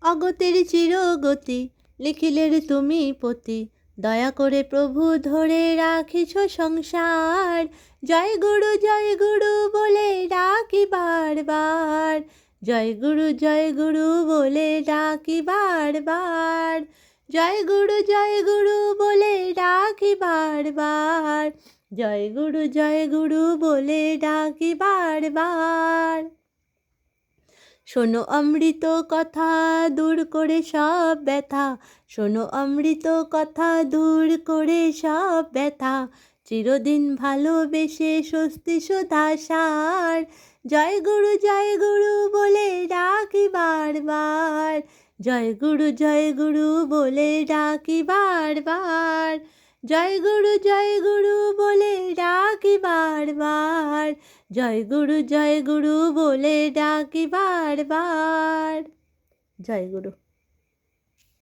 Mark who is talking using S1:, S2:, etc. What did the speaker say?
S1: অগতির চিরগতি লিখিলের তুমি পতি, দয়া করে প্রভু ধরে রাখিছ সংসার। জয় গুরু বলে ডাকি বারবার, জয় গুরু বলে ডাকি বারবার, জয় গুরু বলে ডাকি বারবার, জয় গুরু বলে ডাকি বারবার। শোনো অমৃত কথা দূর করে সব ব্যথা, শোনো অমৃত কথা দূর করে সব ব্যথা, চিরদিন ভালোবেসে স্বস্তি সুধা সার। জয় গুরু বলে ডাকি বারবার, জয় গুরু বলে ডাকি বারবার, জয় গুরু বলে ডাকি বারবার, জয় গুরু বলে ডাকি বারবার। জয় গুরু।